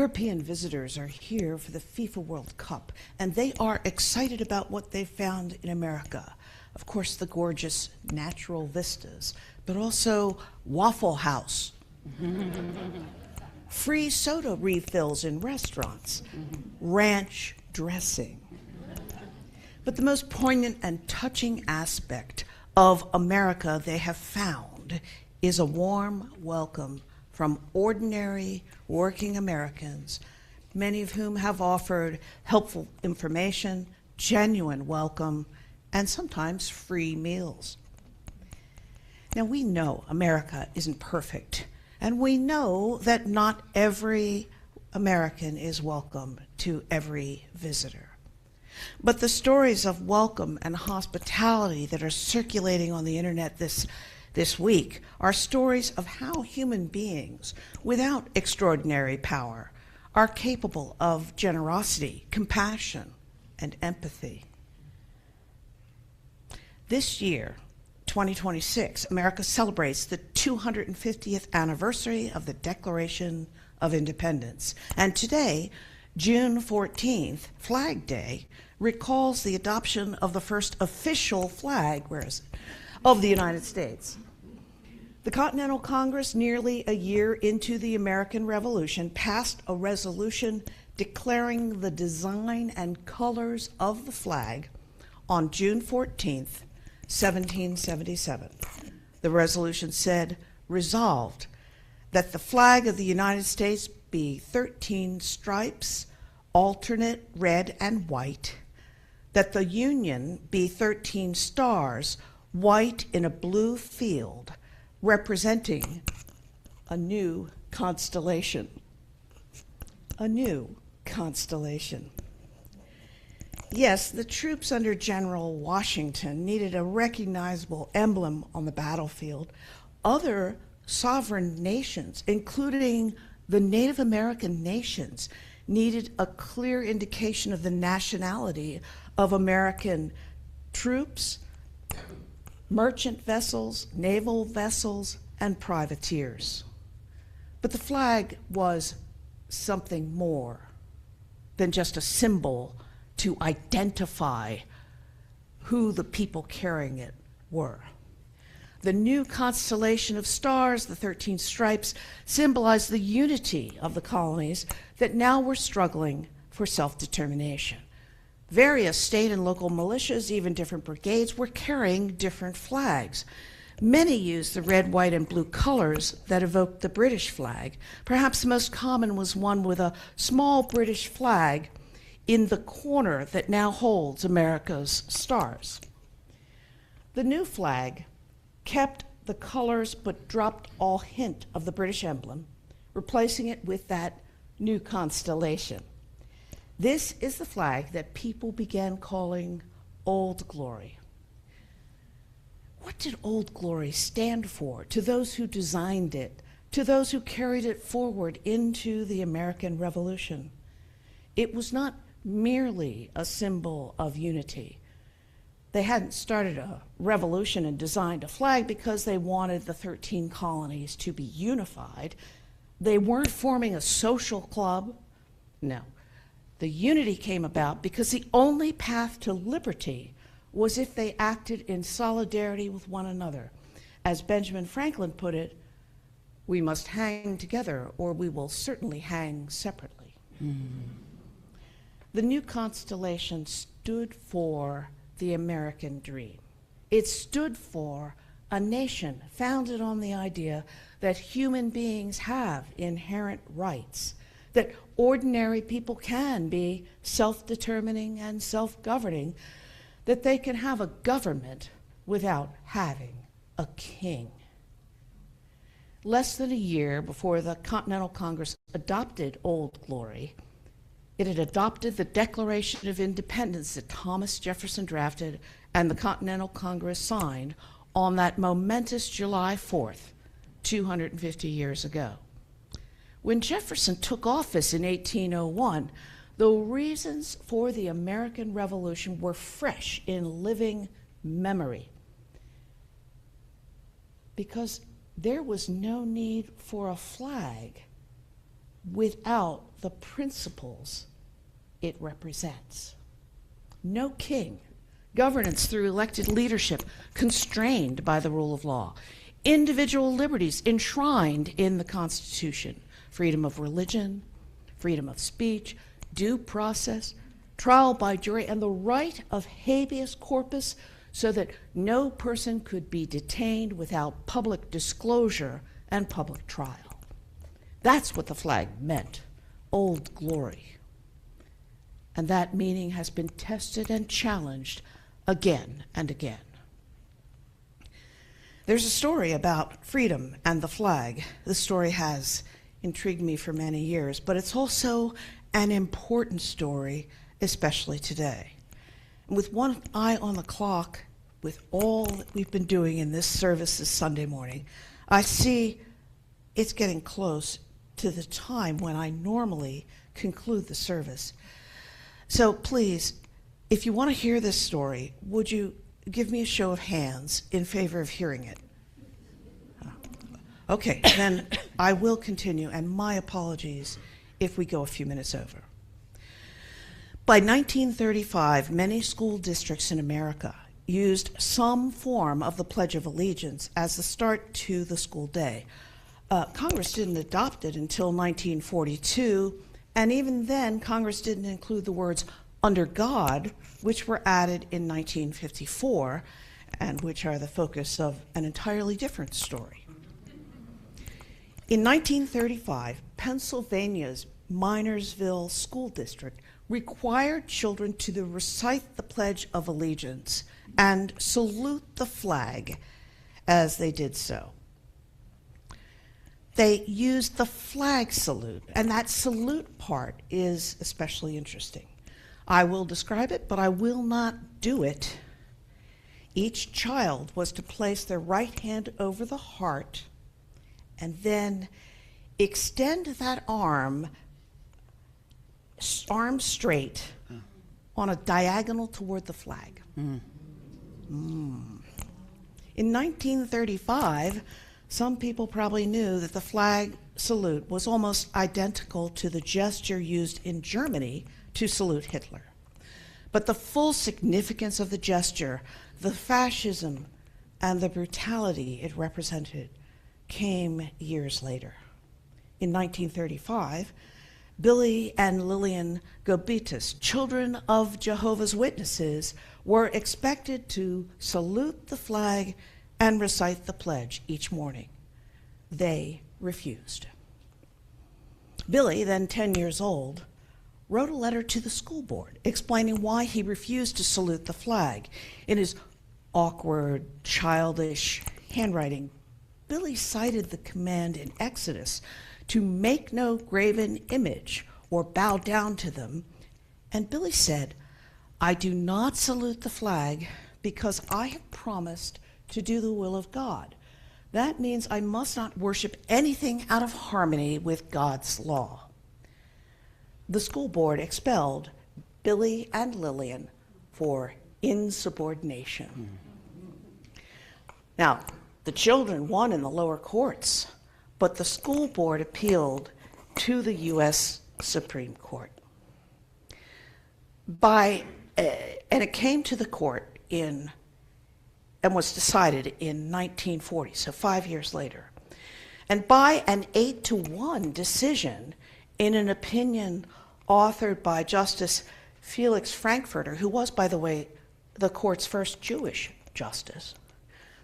European visitors are here for the FIFA World Cup, and they are excited about what they found in America. Of course, the gorgeous natural vistas, but also Waffle House, free soda refills in restaurants, ranch dressing. But the most poignant and touching aspect of America they have found is a warm welcome from ordinary working Americans, many of whom have offered helpful information, genuine welcome, and sometimes free meals. Now, we know America isn't perfect, and we know that not every American is welcome to every visitor. But the stories of welcome and hospitality that are circulating on the internet this week are stories of how human beings, without extraordinary power, are capable of generosity, compassion, and empathy. This year, 2026, America celebrates the 250th anniversary of the Declaration of Independence. And today, June 14th, Flag Day, recalls the adoption of the first official flag, of the United States. The Continental Congress, nearly a year into the American Revolution, passed a resolution declaring the design and colors of the flag on June 14th, 1777. The resolution said, resolved, that the flag of the United States be 13 stripes, alternate red and white, that the Union be 13 stars, white in a blue field, representing a new constellation. A new constellation. Yes, the troops under General Washington needed a recognizable emblem on the battlefield. Other sovereign nations, including the Native American nations, needed a clear indication of the nationality of American troops, merchant vessels, naval vessels, and privateers. But the flag was something more than just a symbol to identify who the people carrying it were. The new constellation of stars, the 13 stripes, symbolized the unity of the colonies that now were struggling for self-determination. Various state and local militias, even different brigades, were carrying different flags. Many used the red, white, and blue colors that evoked the British flag. Perhaps the most common was one with a small British flag in the corner that now holds America's stars. The new flag kept the colors but dropped all hint of the British emblem, replacing it with that new constellation. This is the flag that people began calling Old Glory. What did Old Glory stand for to those who designed it, to those who carried it forward into the American Revolution? It was not merely a symbol of unity. They hadn't started a revolution and designed a flag because they wanted the 13 colonies to be unified. They weren't forming a social club. No. The unity came about because the only path to liberty was if they acted in solidarity with one another. As Benjamin Franklin put it, we must hang together or we will certainly hang separately. The new constellation stood for the American dream. It stood for a nation founded on the idea that human beings have inherent rights, that ordinary people can be self-determining and self-governing, that they can have a government without having a king. Less than a year before the Continental Congress adopted Old Glory, it had adopted the Declaration of Independence that Thomas Jefferson drafted and the Continental Congress signed on that momentous July 4th, 250 years ago. When Jefferson took office in 1801, the reasons for the American Revolution were fresh in living memory, because there was no need for a flag without the principles it represents. No king, governance through elected leadership constrained by the rule of law, individual liberties enshrined in the Constitution, freedom of religion, freedom of speech, due process, trial by jury, and the right of habeas corpus so that no person could be detained without public disclosure and public trial. That's what the flag meant, Old Glory. And that meaning has been tested and challenged again and again. There's a story about freedom and the flag. This story has intrigued me for many years, but it's also an important story, especially today. And with one eye on the clock, with all that we've been doing in this service this Sunday morning, I see it's getting close to the time when I normally conclude the service. So please, if you want to hear this story, would you give me a show of hands in favor of hearing it? Okay, then I will continue, and my apologies if we go a few minutes over. By 1935, many school districts in America used some form of the Pledge of Allegiance as the start to the school day. Congress didn't adopt it until 1942, and even then, Congress didn't include the words "under God," which were added in 1954, and which are the focus of an entirely different story. In 1935, Pennsylvania's Minersville School District required children to recite the Pledge of Allegiance and salute the flag as they did so. They used the flag salute, and that salute part is especially interesting. I will describe it, but I will not do it. Each child was to place their right hand over the heart and then extend that arm straight on a diagonal toward the flag. In 1935, some people probably knew that the flag salute was almost identical to the gesture used in Germany to salute Hitler. But the full significance of the gesture, the fascism, and the brutality it represented came years later. In 1935, Billy and Lillian Gobitis, children of Jehovah's Witnesses, were expected to salute the flag and recite the pledge each morning. They refused. Billy, then 10 years old, wrote a letter to the school board explaining why he refused to salute the flag. In his awkward, childish handwriting, Billy cited the command in Exodus to make no graven image or bow down to them, and Billy said, "I do not salute the flag because I have promised to do the will of God. That means I must not worship anything out of harmony with God's law." The school board expelled Billy and Lillian for insubordination. Now, the children won in the lower courts, but the school board appealed to the U.S. Supreme Court. And it came to the court and was decided in 1940, so 5 years later. And by an 8-1 decision in an opinion authored by Justice Felix Frankfurter, who was, by the way, the court's first Jewish justice,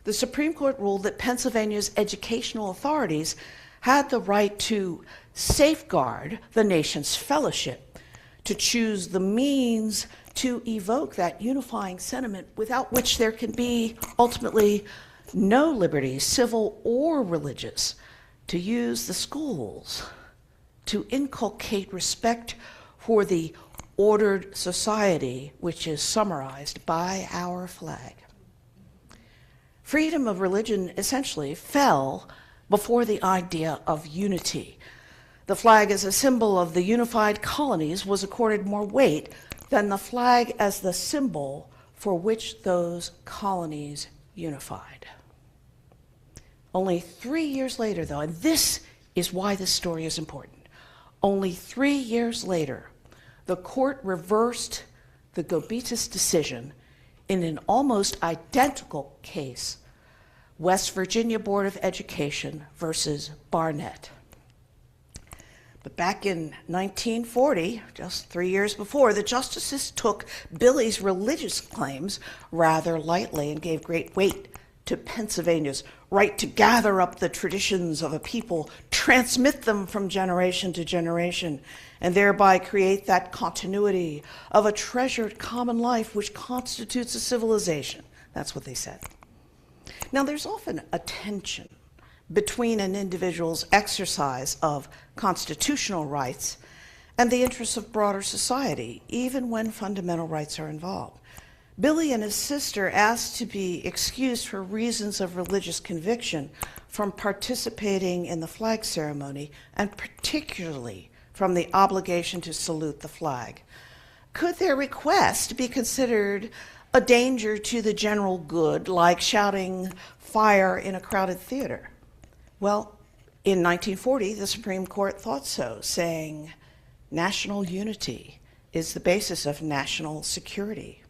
the Supreme Court ruled that Pennsylvania's educational authorities had the right to safeguard the nation's fellowship, to choose the means to evoke that unifying sentiment without which there can be ultimately no liberty, civil or religious, to use the schools to inculcate respect for the ordered society which is summarized by our flag. Freedom of religion essentially fell before the idea of unity. The flag as a symbol of the unified colonies was accorded more weight than the flag as the symbol for which those colonies unified. Only 3 years later, though, and this is why this story is important, Only 3 years later, the court reversed the Gobetis decision in an almost identical case, West Virginia Board of Education versus Barnett. But back in 1940, just 3 years before, the justices took Billy's religious claims rather lightly and gave great weight to Pennsylvania's right to gather up the traditions of a people, transmit them from generation to generation, and thereby create that continuity of a treasured common life which constitutes a civilization. That's what they said. Now, there's often a tension between an individual's exercise of constitutional rights and the interests of broader society, even when fundamental rights are involved. Billy and his sister asked to be excused for reasons of religious conviction from participating in the flag ceremony, and particularly from the obligation to salute the flag. Could their request be considered a danger to the general good, like shouting fire in a crowded theater? Well, in 1940, the Supreme Court thought so, saying national unity is the basis of national security.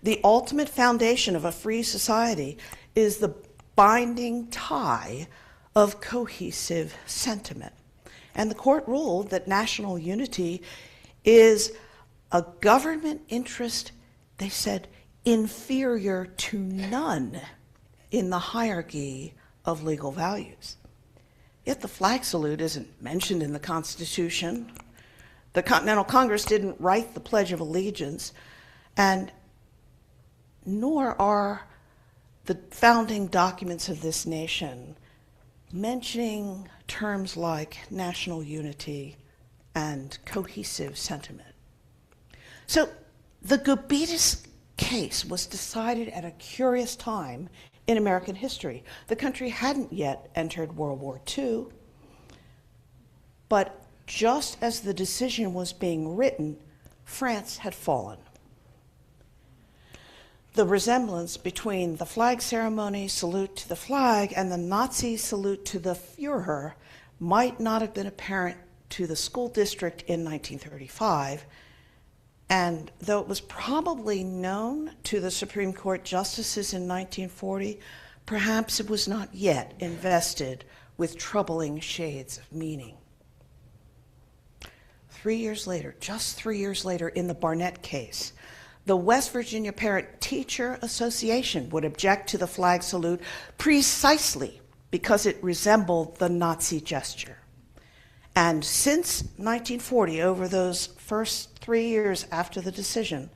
The ultimate foundation of a free society is the binding tie of cohesive sentiment. And the court ruled that national unity is a government interest, they said, inferior to none in the hierarchy of legal values. Yet the flag salute isn't mentioned in the Constitution. The Continental Congress didn't write the Pledge of Allegiance, and nor are the founding documents of this nation mentioning terms like national unity and cohesive sentiment. So the Gobetis case was decided at a curious time in American history. The country hadn't yet entered World War II, but just as the decision was being written, France had fallen. The resemblance between the flag ceremony, salute to the flag, and the Nazi salute to the Führer might not have been apparent to the school district in 1935, and though it was probably known to the Supreme Court justices in 1940, perhaps it was not yet invested with troubling shades of meaning. 3 years later, just 3 years later, in the Barnett case, the West Virginia Parent-Teacher Association would object to the flag salute precisely because it resembled the Nazi gesture. And since 1940, over those first 3 years after the decision,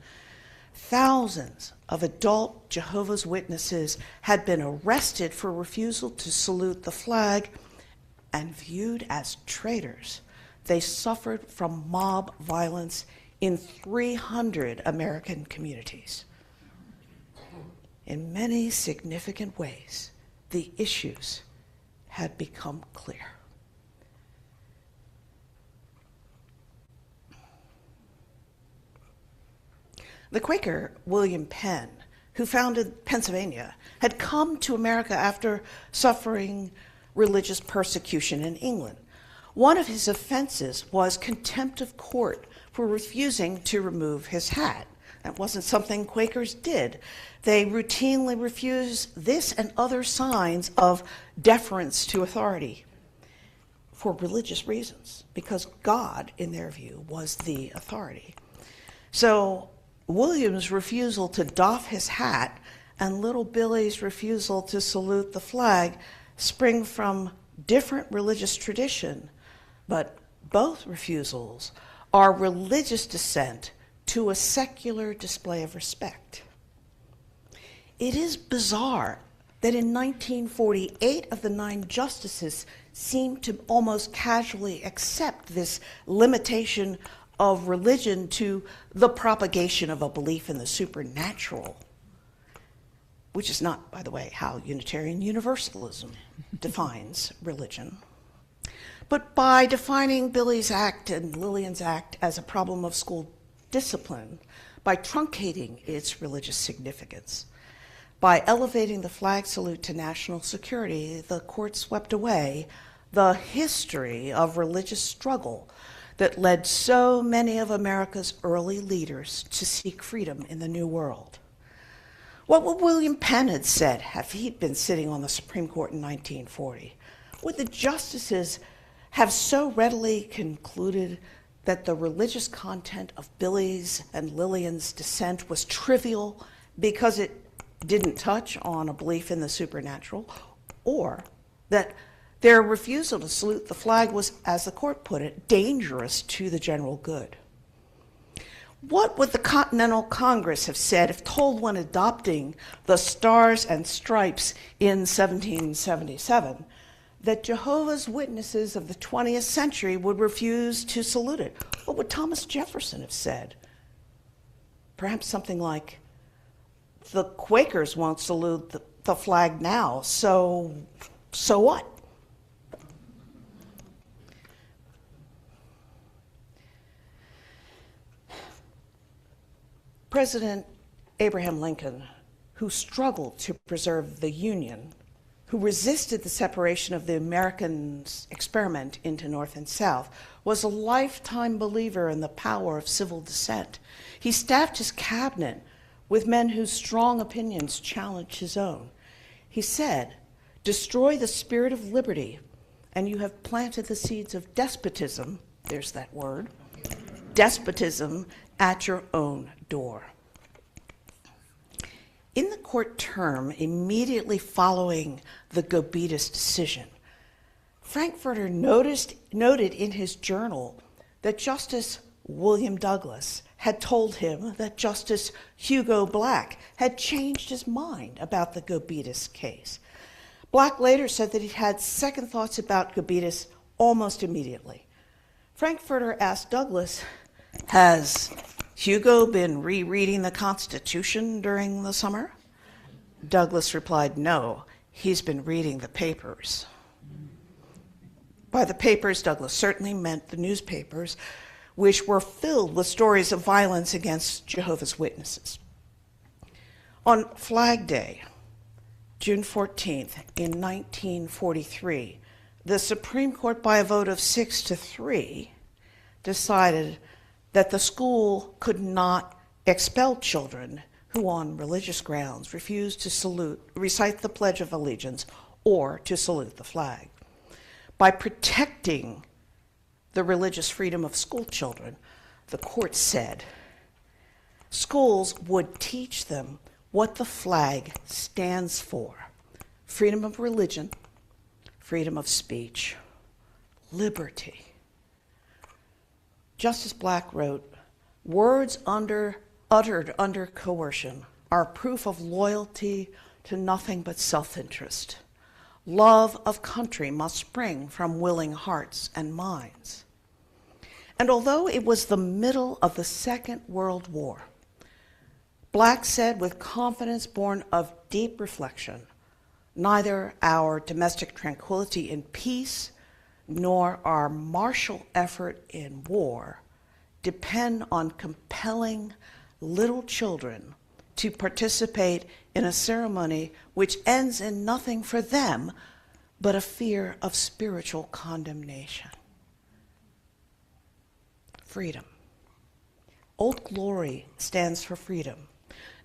thousands of adult Jehovah's Witnesses had been arrested for refusal to salute the flag and viewed as traitors. They suffered from mob violence in 300 American communities. In many significant ways, the issues had become clear. The Quaker William Penn, who founded Pennsylvania, had come to America after suffering religious persecution in England. One of his offenses was contempt of court for refusing to remove his hat. That wasn't something Quakers did. They routinely refused this and other signs of deference to authority for religious reasons, because God, in their view, was the authority. So William's refusal to doff his hat and little Billy's refusal to salute the flag spring from different religious tradition, but both refusals are religious dissent to a secular display of respect. It is bizarre that in 1940, 8 of the 9 justices seemed to almost casually accept this limitation of religion to the propagation of a belief in the supernatural, which is not, by the way, how Unitarian Universalism defines religion. But by defining Billy's act and Lillian's act as a problem of school discipline, by truncating its religious significance, by elevating the flag salute to national security, the court swept away the history of religious struggle that led so many of America's early leaders to seek freedom in the New World. What would William Penn have said if he'd been sitting on the Supreme Court in 1940? Would the justices have so readily concluded that the religious content of Billy's and Lillian's dissent was trivial because it didn't touch on a belief in the supernatural, or that their refusal to salute the flag was, as the court put it, dangerous to the general good? What would the Continental Congress have said if told when adopting the Stars and Stripes in 1777 that Jehovah's Witnesses of the 20th century would refuse to salute it? What would Thomas Jefferson have said? Perhaps something like, the Quakers won't salute the flag now, so what? President Abraham Lincoln, who struggled to preserve the Union, who resisted the separation of the Americans' experiment into North and South, was a lifetime believer in the power of civil dissent. He staffed his cabinet with men whose strong opinions challenged his own. He said, "Destroy the spirit of liberty, and you have planted the seeds of despotism," there's that word, despotism, "at your own door." In the court term immediately following the Gobetis decision, Frankfurter noted in his journal that Justice William Douglas had told him that Justice Hugo Black had changed his mind about the Gobetis case. Black later said that he had second thoughts about Gobetis almost immediately. Frankfurter asked Douglas, "Has Hugo been rereading the Constitution during the summer?" Douglas replied, "No, he's been reading the papers." By the papers, Douglas certainly meant the newspapers, which were filled with stories of violence against Jehovah's Witnesses. On Flag Day, June 14th, in 1943, the Supreme Court, by a vote of 6-3, decided that the school could not expel children who, on religious grounds, refused to recite the Pledge of Allegiance or to salute the flag. By protecting the religious freedom of school children, the court said schools would teach them what the flag stands for: freedom of religion, freedom of speech, liberty. Justice Black wrote, "Words uttered under coercion are proof of loyalty to nothing but self-interest. Love of country must spring from willing hearts and minds." And although it was the middle of the Second World War, Black said with confidence born of deep reflection, "Neither our domestic tranquility in peace nor our martial effort in war depend on compelling little children to participate in a ceremony which ends in nothing for them but a fear of spiritual condemnation." Freedom. Old Glory stands for freedom,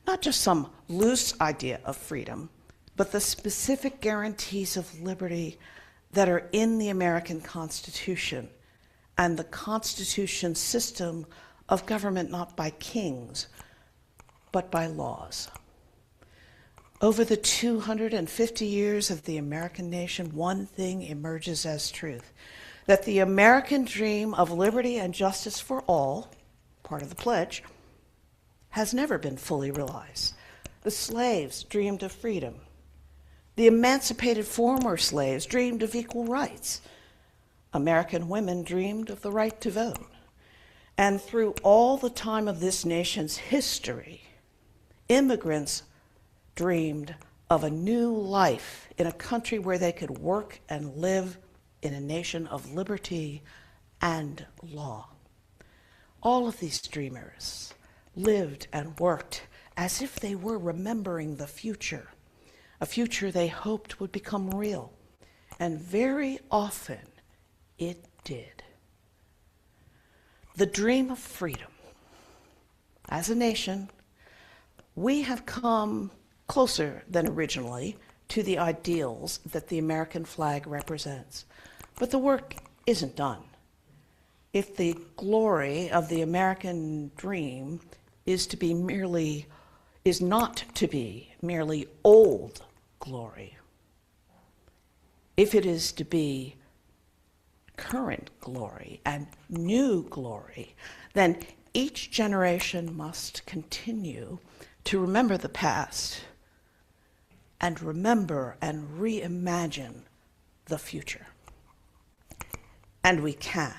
not just some loose idea of freedom, but the specific guarantees of liberty that are in the American Constitution and the Constitution's system of government, not by kings, but by laws. Over the 250 years of the American nation, one thing emerges as truth: that the American dream of liberty and justice for all, part of the pledge, has never been fully realized. The slaves dreamed of freedom. The emancipated former slaves dreamed of equal rights. American women dreamed of the right to vote. And through all the time of this nation's history, immigrants dreamed of a new life in a country where they could work and live in a nation of liberty and law. All of these dreamers lived and worked as if they were remembering the future, a future they hoped would become real, and very often it did. the dream of freedom. As a nation, we have come closer than originally to the ideals that the American flag represents. But the work isn't done. If the glory of the American dream is not to be merely old glory, if it is to be current glory and new glory, then each generation must continue to remember the past and remember and reimagine the future. And we can.